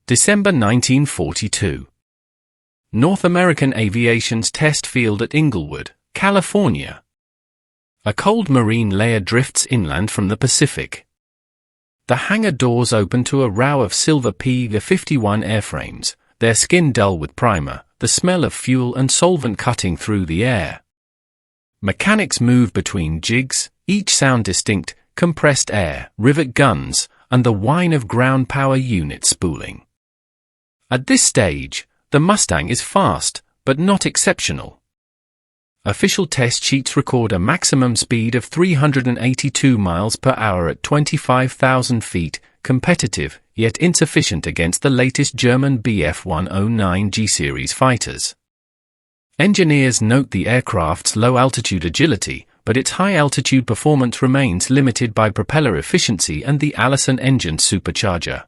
December 1942. North American Aviation's test field at Inglewood, California. A cold marine layer drifts inland from the Pacific. The hangar doors open to a row of silver P-51 airframes, their skin dull with primer, the smell of fuel and solvent cutting through the air. Mechanics move between jigs, each sound distinct, compressed air, rivet guns, and the whine of ground power unit spooling. At this stage, the Mustang is fast, but not exceptional. Official test sheets record a maximum speed of 382 miles per hour at 25,000 feet, competitive, yet insufficient against the latest German Bf-109 G-series fighters. Engineers note the aircraft's low-altitude agility, but its high-altitude performance remains limited by propeller efficiency and the Allison engine supercharger.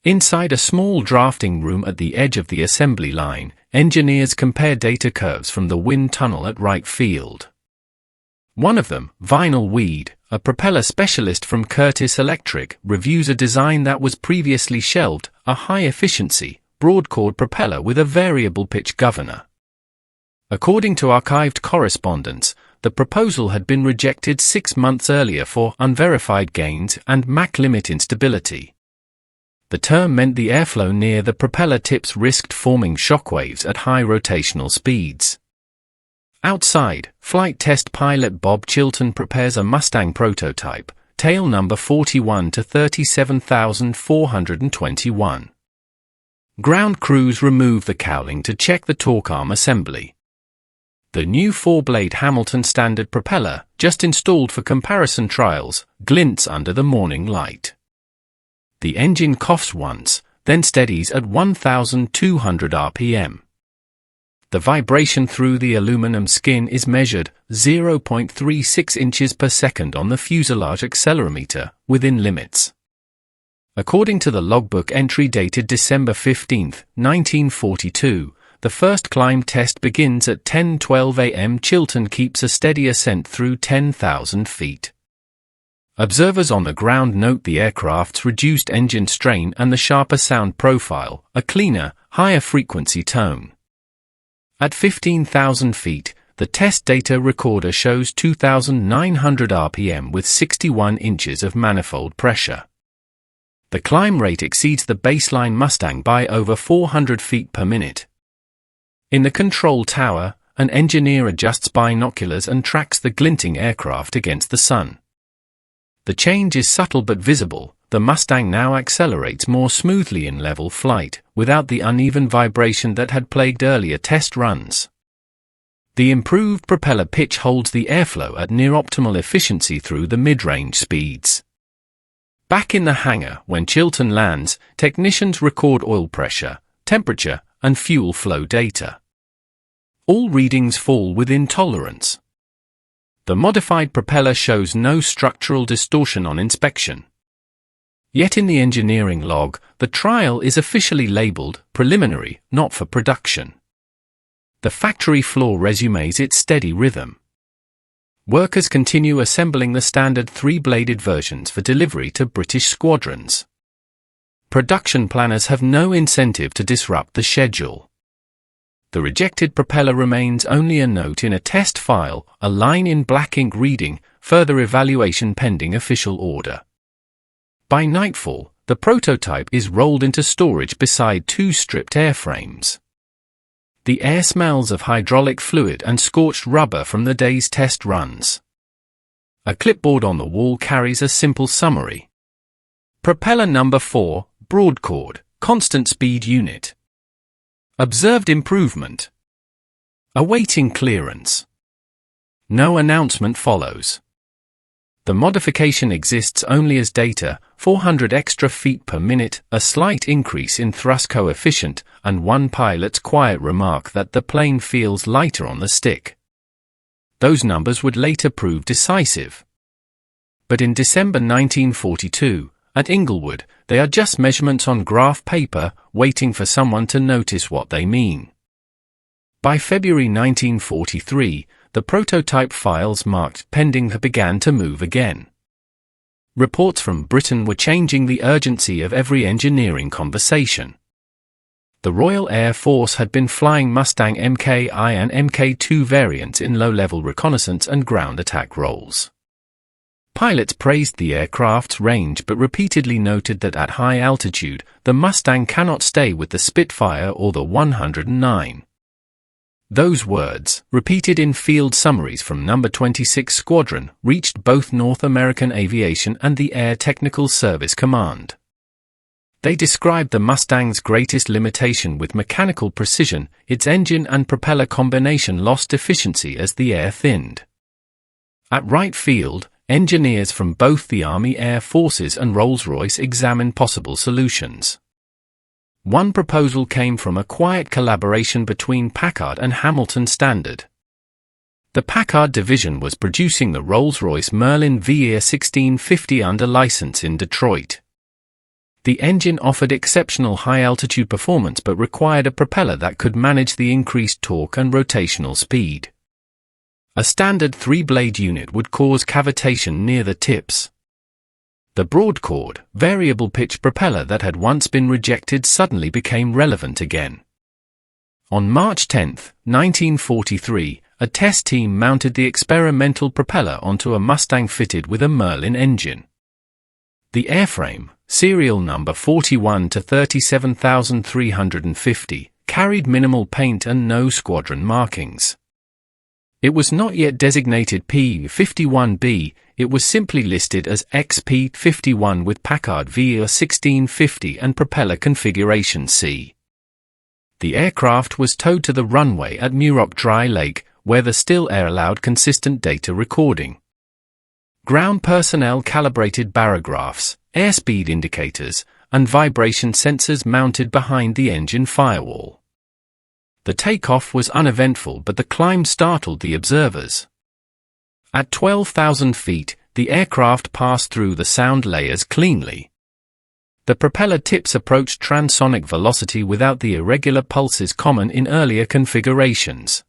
Inside a small drafting room at the edge of the assembly line, engineers compare data curves from the wind tunnel at Wright Field. One of them, Vinyl Weed, a propeller specialist from Curtiss Electric, reviews a design that was previously shelved, a high-efficiency, broad-chord propeller with a variable pitch governor. According to archived correspondence, the proposal had been rejected 6 months earlier for unverified gains and Mach limit instability. The term meant the airflow near the propeller tips risked forming shockwaves at high rotational speeds. Outside, flight test pilot Bob Chilton prepares a Mustang prototype, tail number 41 to 37,421. Ground crews remove the cowling to check the torque arm assembly. The new 4-blade Hamilton standard propeller, just installed for comparison trials, glints under the morning light. The engine coughs once, then steadies at 1,200 rpm. The vibration through the aluminum skin is measured 0.36 inches per second on the fuselage accelerometer, within limits. According to the logbook entry dated December 15, 1942, the first climb test begins at 10:12 a.m. Chilton keeps a steady ascent through 10,000 feet. Observers on the ground note the aircraft's reduced engine strain and the sharper sound profile, a cleaner, higher frequency tone. At 15,000 feet, the test data recorder shows 2,900 rpm with 61 inches of manifold pressure. The climb rate exceeds the baseline Mustang by over 400 feet per minute. In the control tower, an engineer adjusts binoculars and tracks the glinting aircraft against the sun. The change is subtle but visible. The Mustang now accelerates more smoothly in level flight, without the uneven vibration that had plagued earlier test runs. The improved propeller pitch holds the airflow at near-optimal efficiency through the mid-range speeds. Back in the hangar, when Chilton lands, technicians record oil pressure, temperature, and fuel flow data. All readings fall within tolerance. The modified propeller shows no structural distortion on inspection. Yet in the engineering log, the trial is officially labeled preliminary, not for production. The factory floor resumes its steady rhythm. Workers continue assembling the standard 3-bladed versions for delivery to British squadrons. Production planners have no incentive to disrupt the schedule. The rejected propeller remains only a note in a test file, a line in black ink reading, further evaluation pending official order. By nightfall, the prototype is rolled into storage beside 2 stripped airframes. The air smells of hydraulic fluid and scorched rubber from the day's test runs. A clipboard on the wall carries a simple summary. Propeller number 4, broad-chord, constant speed unit. Observed improvement. Awaiting clearance. No announcement follows. The modification exists only as data, 400 extra feet per minute, a slight increase in thrust coefficient, and one pilot's quiet remark that the plane feels lighter on the stick. Those numbers would later prove decisive. But in December 1942, at Inglewood, they are just measurements on graph paper, waiting for someone to notice what they mean. By February 1943, the prototype files marked pending began to move again. Reports from Britain were changing the urgency of every engineering conversation. The Royal Air Force had been flying Mustang Mk I and Mk II variants in low-level reconnaissance and ground attack roles. Pilots praised the aircraft's range but repeatedly noted that at high altitude, the Mustang cannot stay with the Spitfire or the 109. Those words, repeated in field summaries from No. 26 Squadron, reached both North American Aviation and the Air Technical Service Command. They described the Mustang's greatest limitation with mechanical precision. Its engine and propeller combination lost efficiency as the air thinned. At Wright Field, engineers from both the Army Air Forces and Rolls-Royce examined possible solutions. One proposal came from a quiet collaboration between Packard and Hamilton Standard. The Packard division was producing the Rolls-Royce Merlin VE1650 under license in Detroit. The engine offered exceptional high-altitude performance but required a propeller that could manage the increased torque and rotational speed. A standard 3-blade unit would cause cavitation near the tips. The broad-chord, variable-pitch propeller that had once been rejected suddenly became relevant again. On March 10, 1943, a test team mounted the experimental propeller onto a Mustang fitted with a Merlin engine. The airframe, serial number 41 to 37350, carried minimal paint and no squadron markings. It was not yet designated P-51B, it was simply listed as XP-51 with Packard VE1650 and propeller configuration C. The aircraft was towed to the runway at Muroc Dry Lake, where the still air allowed consistent data recording. Ground personnel calibrated barographs, airspeed indicators, and vibration sensors mounted behind the engine firewall. The takeoff was uneventful but the climb startled the observers. At 12,000 feet, the aircraft passed through the sound layers cleanly. The propeller tips approached transonic velocity without the irregular pulses common in earlier configurations.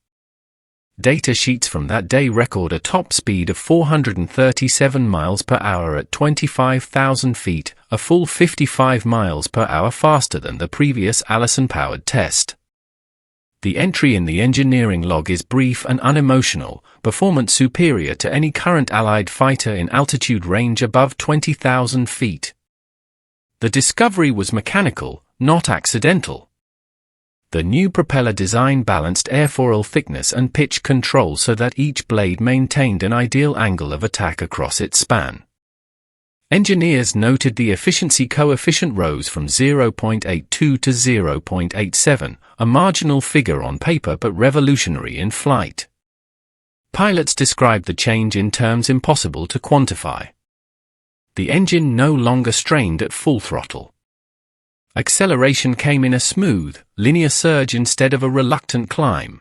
Data sheets from that day record a top speed of 437 miles per hour at 25,000 feet, a full 55 miles per hour faster than the previous Allison-powered test. The entry in the engineering log is brief and unemotional, performance superior to any current Allied fighter in altitude range above 20,000 feet. The discovery was mechanical, not accidental. The new propeller design balanced airfoil thickness and pitch control so that each blade maintained an ideal angle of attack across its span. Engineers noted the efficiency coefficient rose from 0.82 to 0.87, a marginal figure on paper but revolutionary in flight. Pilots described the change in terms impossible to quantify. The engine no longer strained at full throttle. Acceleration came in a smooth, linear surge instead of a reluctant climb.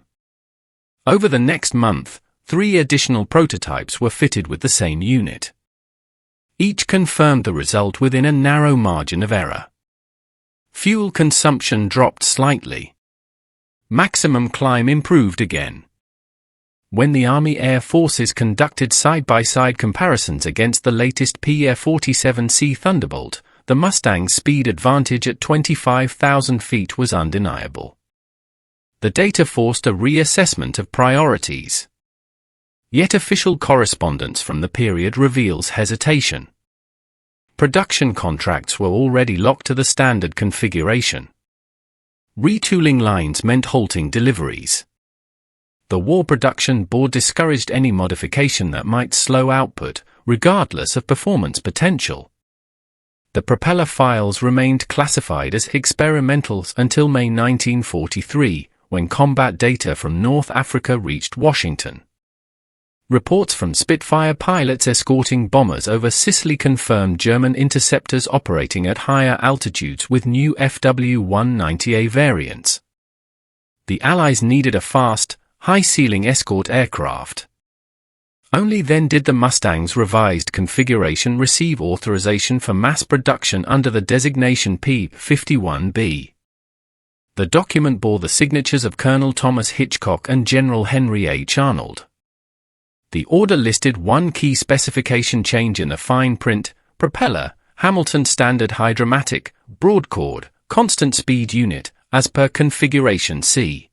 Over the next month, 3 additional prototypes were fitted with the same unit. Each confirmed the result within a narrow margin of error. Fuel consumption dropped slightly. Maximum climb improved again. When the Army Air Forces conducted side-by-side comparisons against the latest P-47C Thunderbolt, the Mustang's speed advantage at 25,000 feet was undeniable. The data forced a reassessment of priorities. Yet official correspondence from the period reveals hesitation. Production contracts were already locked to the standard configuration. Retooling lines meant halting deliveries. The War Production Board discouraged any modification that might slow output, regardless of performance potential. The propeller files remained classified as experimentals until May 1943, when combat data from North Africa reached Washington. Reports from Spitfire pilots escorting bombers over Sicily confirmed German interceptors operating at higher altitudes with new FW-190A variants. The Allies needed a fast, high-ceiling escort aircraft. Only then did the Mustang's revised configuration receive authorization for mass production under the designation P-51B. The document bore the signatures of Colonel Thomas Hitchcock and General Henry H. Arnold. The order listed one key specification change in the fine print: Propeller, Hamilton Standard Hydromatic, broad-chord, constant speed unit, as per configuration C.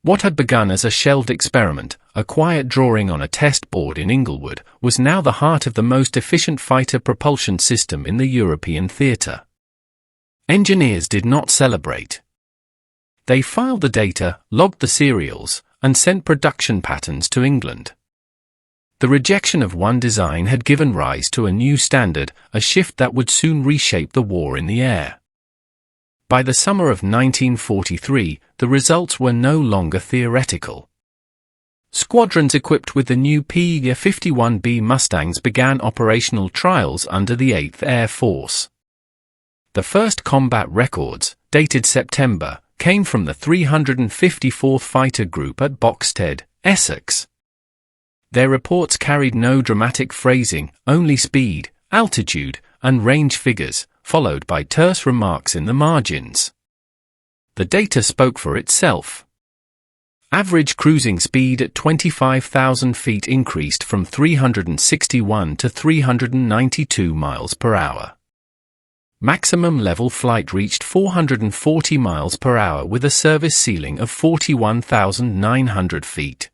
What had begun as a shelved experiment, a quiet drawing on a test board in Inglewood, was now the heart of the most efficient fighter propulsion system in the European theatre. Engineers did not celebrate. They filed the data, logged the serials, and sent production patterns to England. The rejection of one design had given rise to a new standard, a shift that would soon reshape the war in the air. By the summer of 1943, the results were no longer theoretical. Squadrons equipped with the new P-51 Mustangs began operational trials under the 8th Air Force. The first combat records, dated September, came from the 354th Fighter Group at Boxted, Essex. Their reports carried no dramatic phrasing, only speed, altitude, and range figures, followed by terse remarks in the margins. The data spoke for itself. Average cruising speed at 25,000 feet increased from 361 to 392 miles per hour. Maximum level flight reached 440 miles per hour with a service ceiling of 41,900 feet.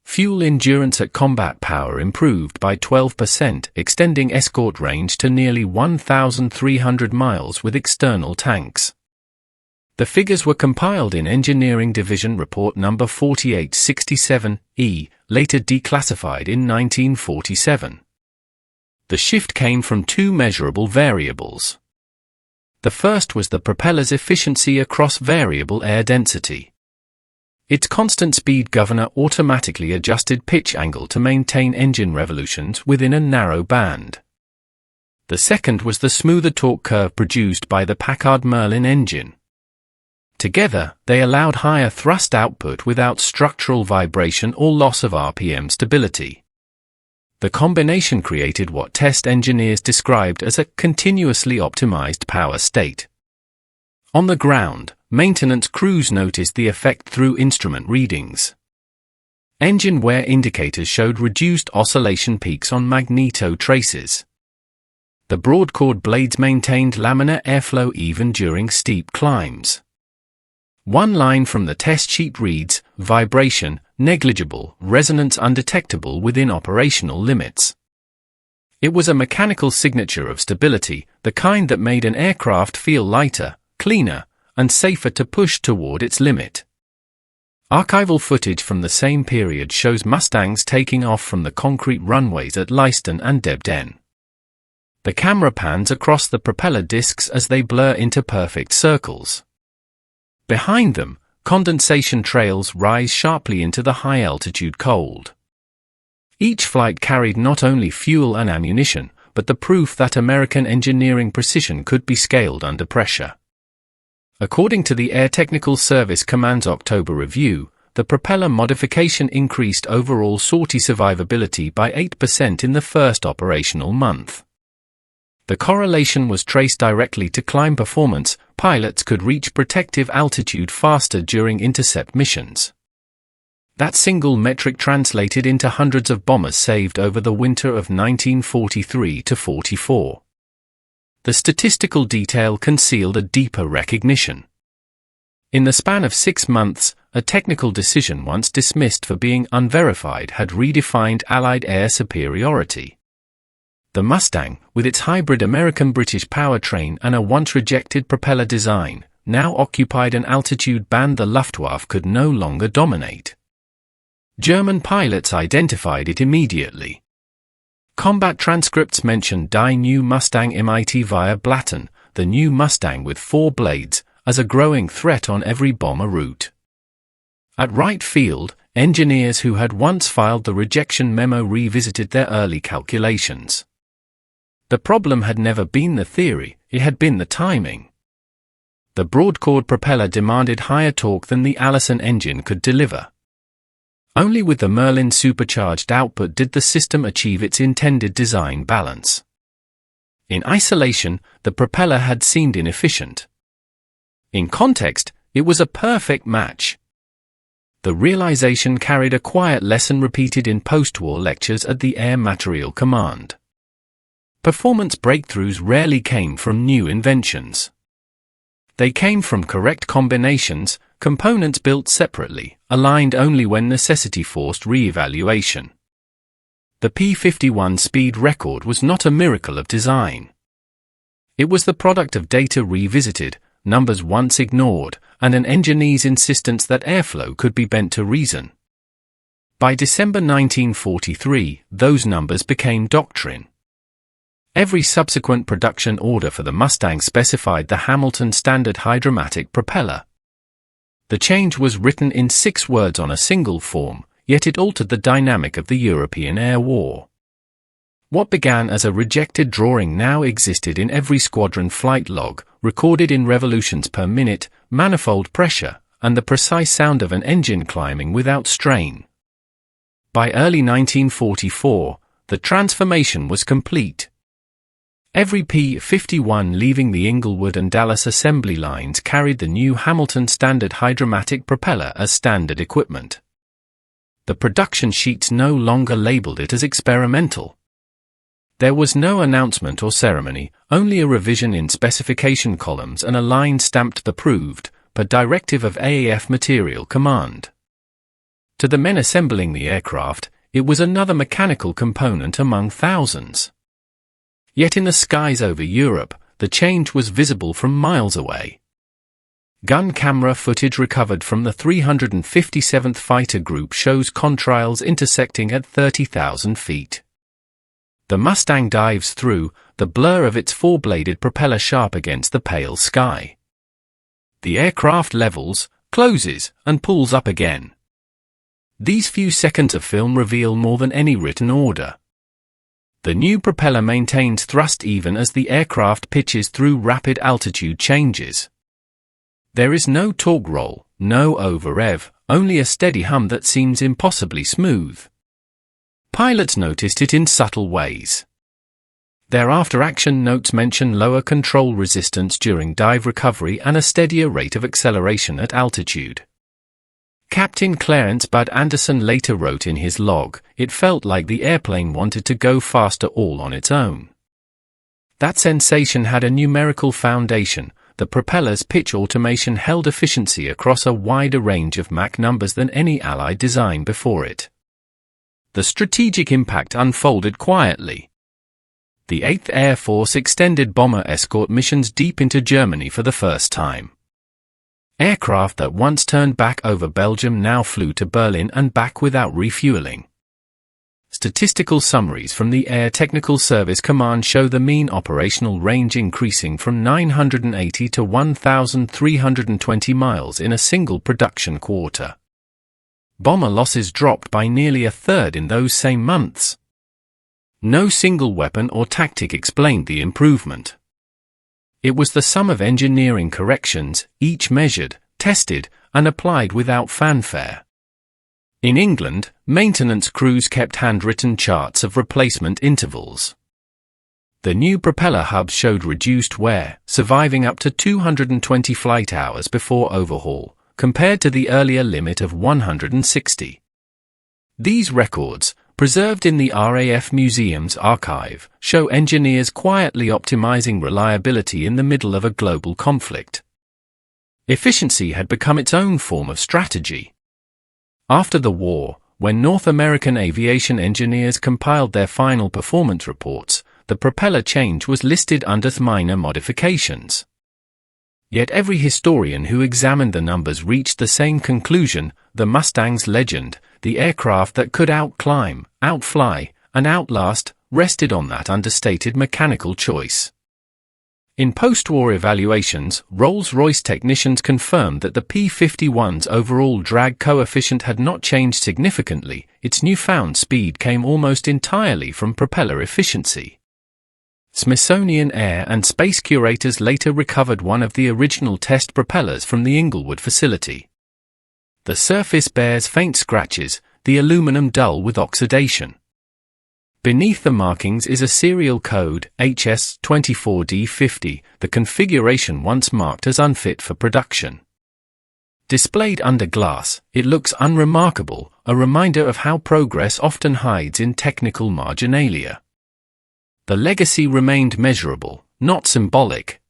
Fuel endurance at combat power improved by 12%, extending escort range to nearly 1,300 miles with external tanks. The figures were compiled in Engineering Division Report No. 4867-E, later declassified in 1947. The shift came from two measurable variables. The first was the propeller's efficiency across variable air density. Its constant speed governor automatically adjusted pitch angle to maintain engine revolutions within a narrow band. The second was the smoother torque curve produced by the Packard Merlin engine. Together, they allowed higher thrust output without structural vibration or loss of RPM stability. The combination created what test engineers described as a continuously optimized power state. On the ground, maintenance crews noticed the effect through instrument readings. Engine wear indicators showed reduced oscillation peaks on magneto traces. The broad-chord blades maintained laminar airflow even during steep climbs. One line from the test sheet reads, "Vibration, negligible, resonance undetectable within operational limits." It was a mechanical signature of stability, the kind that made an aircraft feel lighter, cleaner, and safer to push toward its limit. Archival footage from the same period shows Mustangs taking off from the concrete runways at Leiston and Debden. The camera pans across the propeller discs as they blur into perfect circles. Behind them, condensation trails rise sharply into the high-altitude cold. Each flight carried not only fuel and ammunition, but the proof that American engineering precision could be scaled under pressure. According to the Air Technical Service Command's October review, the propeller modification increased overall sortie survivability by 8% in the first operational month. The correlation was traced directly to climb performance. Pilots could reach protective altitude faster during intercept missions. That single metric translated into hundreds of bombers saved over the winter of 1943 to 44. The statistical detail concealed a deeper recognition. In the span of 6 months, a technical decision once dismissed for being unverified had redefined Allied air superiority. The Mustang, with its hybrid American-British powertrain and a once-rejected propeller design, now occupied an altitude band the Luftwaffe could no longer dominate. German pilots identified it immediately. Combat transcripts mention Die New Mustang MIT via Blatten, the new Mustang with 4 blades, as a growing threat on every bomber route. At Wright Field, engineers who had once filed the rejection memo revisited their early calculations. The problem had never been the theory, it had been the timing. The broad-chord propeller demanded higher torque than the Allison engine could deliver. Only with the Merlin supercharged output did the system achieve its intended design balance. In isolation, the propeller had seemed inefficient. In context, it was a perfect match. The realization carried a quiet lesson repeated in post-war lectures at the Air Materiel Command. performance breakthroughs rarely came from new inventions. They came from correct combinations, components built separately, aligned only when necessity forced re-evaluation. The P-51 speed record was not a miracle of design. It was the product of data revisited, numbers once ignored, and an engineer's insistence that airflow could be bent to reason. By December 1943, those numbers became doctrine. Every subsequent production order for the Mustang specified the Hamilton standard Hydromatic propeller. The change was written in 6 words on a single form, yet it altered the dynamic of the European air war. What began as a rejected drawing now existed in every squadron flight log, recorded in revolutions per minute, manifold pressure, and the precise sound of an engine climbing without strain. By early 1944, the transformation was complete. Every P-51 leaving the Inglewood and Dallas assembly lines carried the new Hamilton standard Hydromatic propeller as standard equipment. The production sheets no longer labeled it as experimental. There was no announcement or ceremony, only a revision in specification columns and a line stamped "Approved" per directive of AAF Material Command. To the men assembling the aircraft, it was another mechanical component among thousands. Yet in the skies over Europe, the change was visible from miles away. Gun camera footage recovered from the 357th Fighter Group shows contrails intersecting at 30,000 feet. The Mustang dives through, the blur of its 4-bladed propeller sharp against the pale sky. The aircraft levels, closes, and pulls up again. These few seconds of film reveal more than any written order. The new propeller maintains thrust even as the aircraft pitches through rapid altitude changes. There is no torque roll, no over-rev, only a steady hum that seems impossibly smooth. Pilots noticed it in subtle ways. Their after-action notes mention lower control resistance during dive recovery and a steadier rate of acceleration at altitude. Captain Clarence Bud Anderson later wrote in his log, "It felt like the airplane wanted to go faster all on its own." That sensation had a numerical foundation. The propeller's pitch automation held efficiency across a wider range of Mach numbers than any Allied design before it. The strategic impact unfolded quietly. The 8th Air Force extended bomber escort missions deep into Germany for the first time. Aircraft that once turned back over Belgium now flew to Berlin and back without refueling. Statistical summaries from the Air Technical Service Command show the mean operational range increasing from 980 to 1,320 miles in a single production quarter. Bomber losses dropped by nearly a third in those same months. No single weapon or tactic explained the improvement. It was the sum of engineering corrections, each measured, tested, and applied without fanfare. In England, maintenance crews kept handwritten charts of replacement intervals. The new propeller hubs showed reduced wear, surviving up to 220 flight hours before overhaul, compared to the earlier limit of 160. These records, preserved in the RAF Museum's archive, show engineers quietly optimizing reliability in the middle of a global conflict. Efficiency had become its own form of strategy. After the war, when North American Aviation engineers compiled their final performance reports, the propeller change was listed under minor modifications. Yet every historian who examined the numbers reached the same conclusion: the Mustang's legend, the aircraft that could outclimb, outfly, and outlast, rested on that understated mechanical choice. In post-war evaluations, Rolls-Royce technicians confirmed that the P-51's overall drag coefficient had not changed significantly. Its newfound speed came almost entirely from propeller efficiency. Smithsonian Air and Space curators later recovered one of the original test propellers from the Inglewood facility. The surface bears faint scratches, the aluminum dull with oxidation. Beneath the markings is a serial code, HS24D50, the configuration once marked as unfit for production. Displayed under glass, it looks unremarkable, a reminder of how progress often hides in technical marginalia. The legacy remained measurable, not symbolic.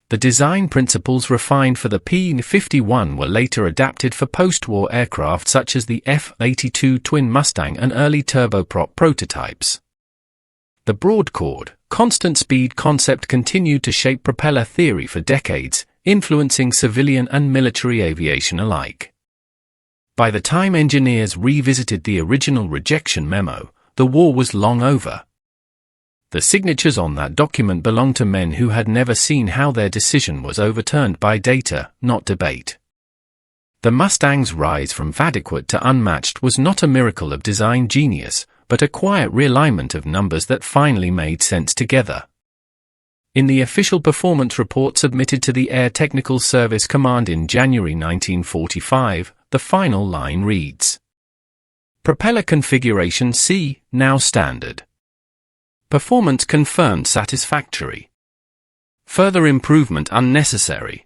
The design principles refined for the P-51 were later adapted for post-war aircraft such as the F-82 twin Mustang and early turboprop prototypes. The broad-chord, constant-speed concept continued to shape propeller theory for decades, influencing civilian and military aviation alike. By the time engineers revisited the original rejection memo, the war was long over. The signatures on that document belonged to men who had never seen how their decision was overturned by data, not debate. The Mustang's rise from adequate to unmatched was not a miracle of design genius, but a quiet realignment of numbers that finally made sense together. In the official performance report submitted to the Air Technical Service Command in January 1945, the final line reads: Propeller configuration C, now standard. Performance confirmed satisfactory. Further improvement unnecessary.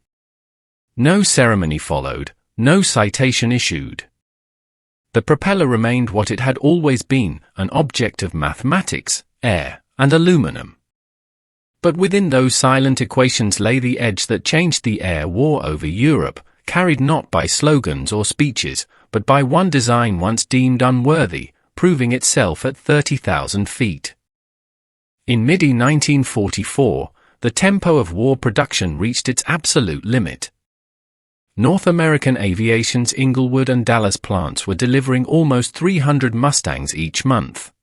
No ceremony followed, no citation issued. The propeller remained what it had always been, an object of mathematics, air, and aluminum. But within those silent equations lay the edge that changed the air war over Europe, carried not by slogans or speeches, but by one design once deemed unworthy, proving itself at 30,000 feet. In mid-1944, the tempo of war production reached its absolute limit. North American Aviation's Inglewood and Dallas plants were delivering almost 300 Mustangs each month.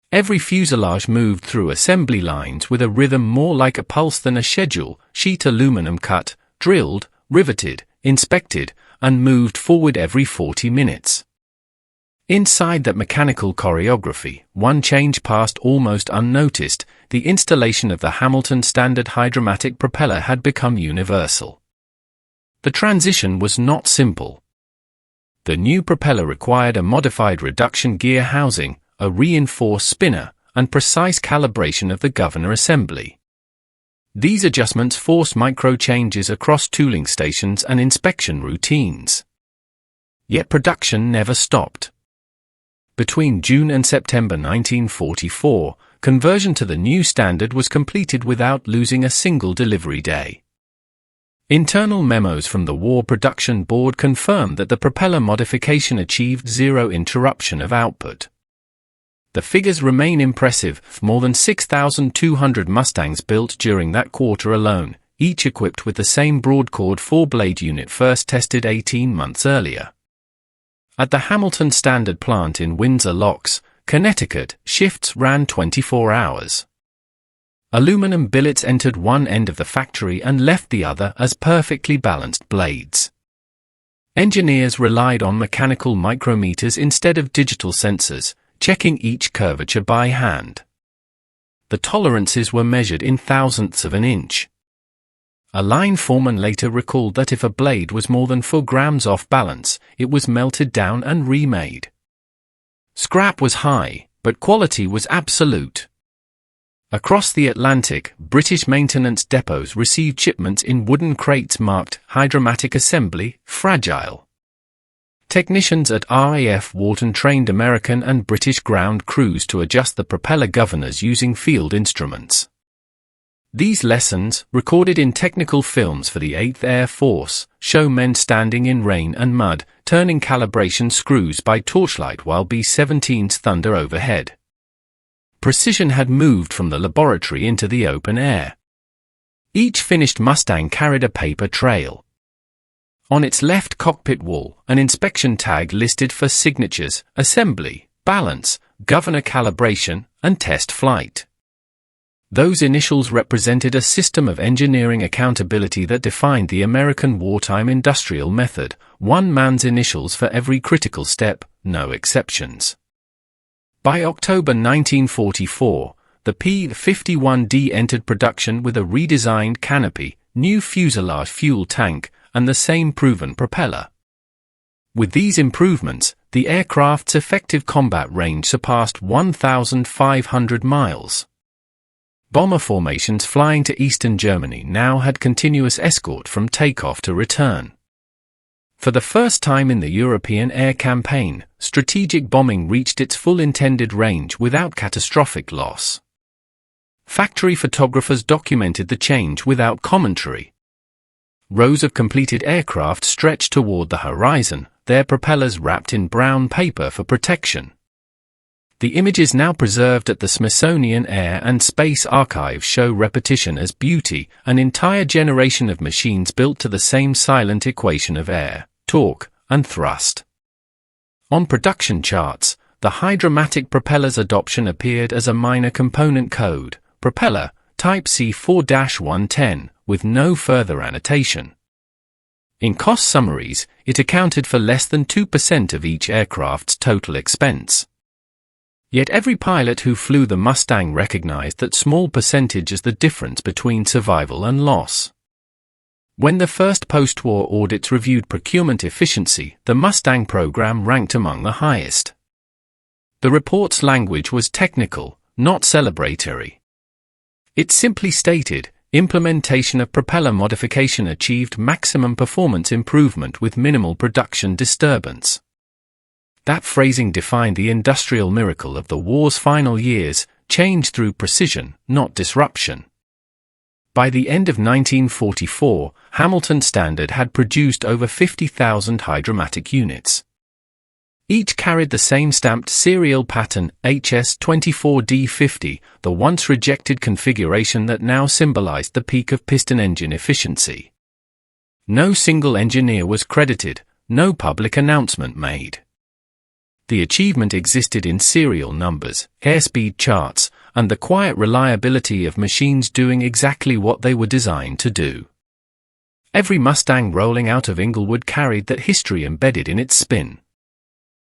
Every fuselage moved through assembly lines with a rhythm more like a pulse than a schedule, sheet aluminum cut, drilled, riveted, inspected, and moved forward every 40 minutes. Inside that mechanical choreography, one change passed almost unnoticed: the installation of the Hamilton standard Hydromatic propeller had become universal. The transition was not simple. The new propeller required a modified reduction gear housing, a reinforced spinner, and precise calibration of the governor assembly. These adjustments forced micro-changes across tooling stations and inspection routines. Yet production never stopped. Between June and September 1944, conversion to the new standard was completed without losing a single delivery day. Internal memos from the War Production Board confirmed that the propeller modification achieved zero interruption of output. The figures remain impressive: more than 6,200 Mustangs built during that quarter alone, each equipped with the same broad-chord 4-blade unit first tested 18 months earlier. At the Hamilton Standard plant in Windsor Locks, Connecticut, shifts ran 24 hours. Aluminum billets entered one end of the factory and left the other as perfectly balanced blades. Engineers relied on mechanical micrometers instead of digital sensors, checking each curvature by hand. The tolerances were measured in thousandths of an inch. A line foreman later recalled that if a blade was more than 4 grams off balance, it was melted down and remade. Scrap was high, but quality was absolute. Across the Atlantic, British maintenance depots received shipments in wooden crates marked Hydromatic Assembly, Fragile. Technicians at RAF Warton trained American and British ground crews to adjust the propeller governors using field instruments. These lessons, recorded in technical films for the 8th Air Force, show men standing in rain and mud, turning calibration screws by torchlight while B-17s thunder overhead. Precision had moved from the laboratory into the open air. Each finished Mustang carried a paper trail. On its left cockpit wall, an inspection tag listed for signatures, assembly, balance, governor calibration, and test flight. Those initials represented a system of engineering accountability that defined the American wartime industrial method: one man's initials for every critical step, no exceptions. By October 1944, the P-51D entered production with a redesigned canopy, new fuselage fuel tank, and the same proven propeller. With these improvements, the aircraft's effective combat range surpassed 1,500 miles. Bomber formations flying to eastern Germany now had continuous escort from takeoff to return. For the first time in the European air campaign, strategic bombing reached its full intended range without catastrophic loss. factory photographers documented the change without commentary. Rows of completed aircraft stretched toward the horizon, their propellers wrapped in brown paper for protection. The images now preserved at the Smithsonian Air and Space Archive show repetition as beauty, an entire generation of machines built to the same silent equation of air, torque, and thrust. On production charts, the Hydromatic propeller's adoption appeared as a minor component code, Propeller, Type C4-110, with no further annotation. In cost summaries, it accounted for less than 2% of each aircraft's total expense. Yet every pilot who flew the Mustang recognized that small percentage is the difference between survival and loss. When the first post-war audits reviewed procurement efficiency, the Mustang program ranked among the highest. The report's language was technical, not celebratory. It simply stated, implementation of propeller modification achieved maximum performance improvement with minimal production disturbance. That phrasing defined the industrial miracle of the war's final years, change through precision, not disruption. By the end of 1944, Hamilton Standard had produced over 50,000 Hydromatic units. Each carried the same stamped serial pattern, HS24D50, the once rejected configuration that now symbolized the peak of piston engine efficiency. No single engineer was credited, no public announcement made. The achievement existed in serial numbers, airspeed charts, and the quiet reliability of machines doing exactly what they were designed to do. Every Mustang rolling out of Inglewood carried that history embedded in its spin.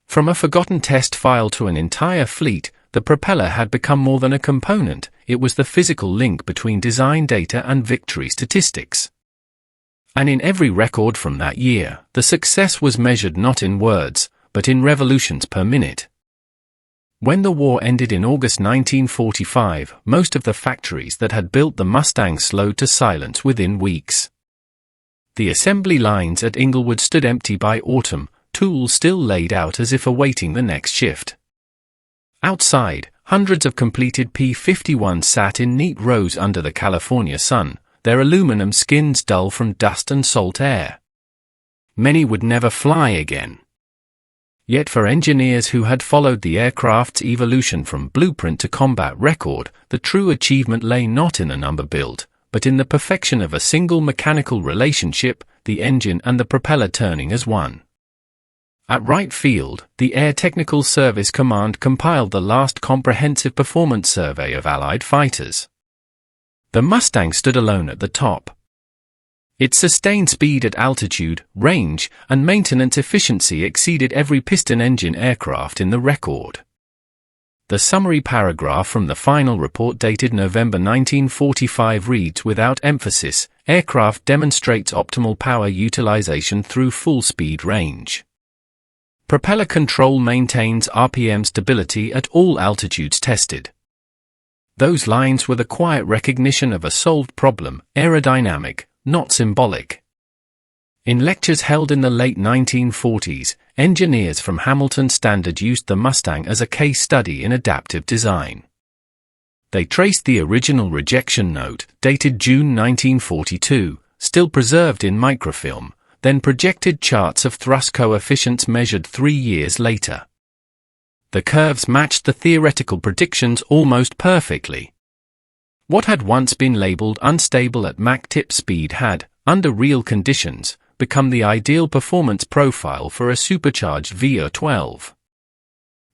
From a forgotten test file to an entire fleet, the propeller had become more than a component, it was the physical link between design data and victory statistics. And in every record from that year, the success was measured not in words, but in revolutions per minute. When the war ended in August 1945, most of the factories that had built the Mustang slowed to silence within weeks. The assembly lines at Inglewood stood empty by autumn, tools still laid out as if awaiting the next shift. Outside, hundreds of completed P-51 sat in neat rows under the California sun, their aluminum skins dull from dust and salt air. Many would never fly again. Yet for engineers who had followed the aircraft's evolution from blueprint to combat record, the true achievement lay not in the number built, but in the perfection of a single mechanical relationship, the engine and the propeller turning as one. At Wright Field, the Air Technical Service Command compiled the last comprehensive performance survey of Allied fighters. The Mustang stood alone at the top. Its sustained speed at altitude, range, and maintenance efficiency exceeded every piston engine aircraft in the record. The summary paragraph from the final report dated November 1945 reads without emphasis, aircraft demonstrates optimal power utilization through full speed range. Propeller control maintains RPM stability at all altitudes tested. Those lines were the quiet recognition of a solved problem, aerodynamic, not symbolic. In lectures held in the late 1940s, engineers from Hamilton Standard used the Mustang as a case study in adaptive design. They traced the original rejection note, dated June 1942, still preserved in microfilm, then projected charts of thrust coefficients measured 3 years later. The curves matched the theoretical predictions almost perfectly. What had once been labeled unstable at Mach tip speed had, under real conditions, become the ideal performance profile for a supercharged VO12.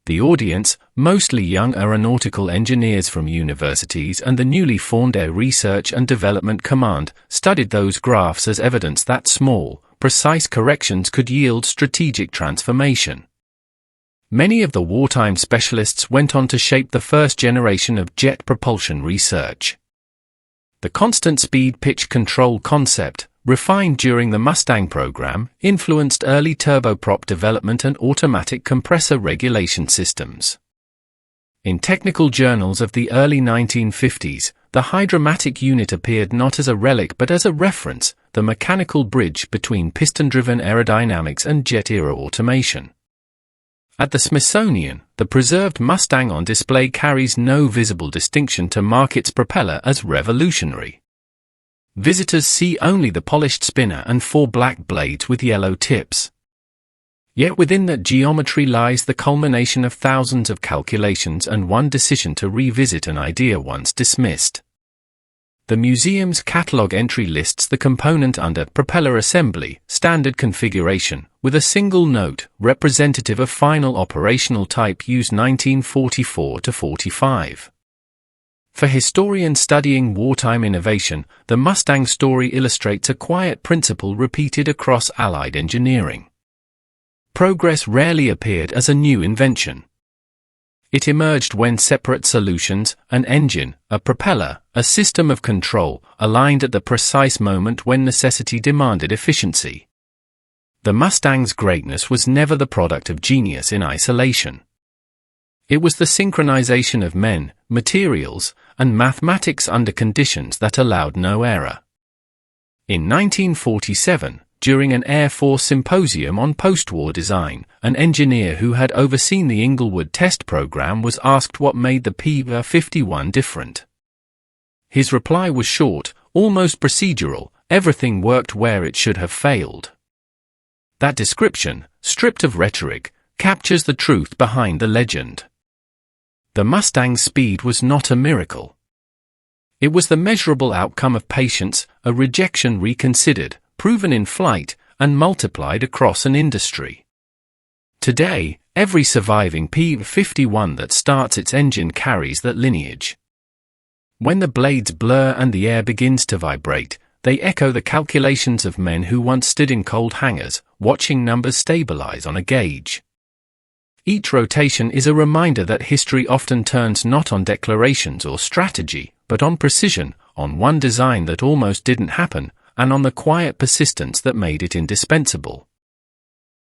The audience, mostly young aeronautical engineers from universities and the newly formed Air Research and Development Command, studied those graphs as evidence that small, precise corrections could yield strategic transformation. Many of the wartime specialists went on to shape the first generation of jet propulsion research. The constant speed pitch control concept, refined during the Mustang program, influenced early turboprop development and automatic compressor regulation systems. In technical journals of the early 1950s, the Hydromatic unit appeared not as a relic but as a reference, the mechanical bridge between piston-driven aerodynamics and jet-era automation. At the Smithsonian, the preserved Mustang on display carries no visible distinction to mark its propeller as revolutionary. Visitors see only the polished spinner and 4 black blades with yellow tips. Yet within that geometry lies the culmination of thousands of calculations and one decision to revisit an idea once dismissed. The museum's catalogue entry lists the component under Propeller Assembly, Standard Configuration, with a single note, representative of final operational type used 1944 to 45. For historians studying wartime innovation, the Mustang story illustrates a quiet principle repeated across Allied engineering. Progress rarely appeared as a new invention. It emerged when separate solutions, an engine, a propeller, a system of control, aligned at the precise moment when necessity demanded efficiency. The Mustang's greatness was never the product of genius in isolation. It was the synchronization of men, materials, and mathematics under conditions that allowed no error. In 1947, during an Air Force symposium on post-war design, an engineer who had overseen the Inglewood test program was asked what made the P-51 different. His reply was short, almost procedural: everything worked where it should have failed. That description, stripped of rhetoric, captures the truth behind the legend. The Mustang's speed was not a miracle. It was the measurable outcome of patience, a rejection reconsidered, proven in flight, and multiplied across an industry. Today, every surviving P-51 that starts its engine carries that lineage. When the blades blur and the air begins to vibrate, they echo the calculations of men who once stood in cold hangars, watching numbers stabilize on a gauge. Each rotation is a reminder that history often turns not on declarations or strategy, but on precision, on one design that almost didn't happen, and on the quiet persistence that made it indispensable.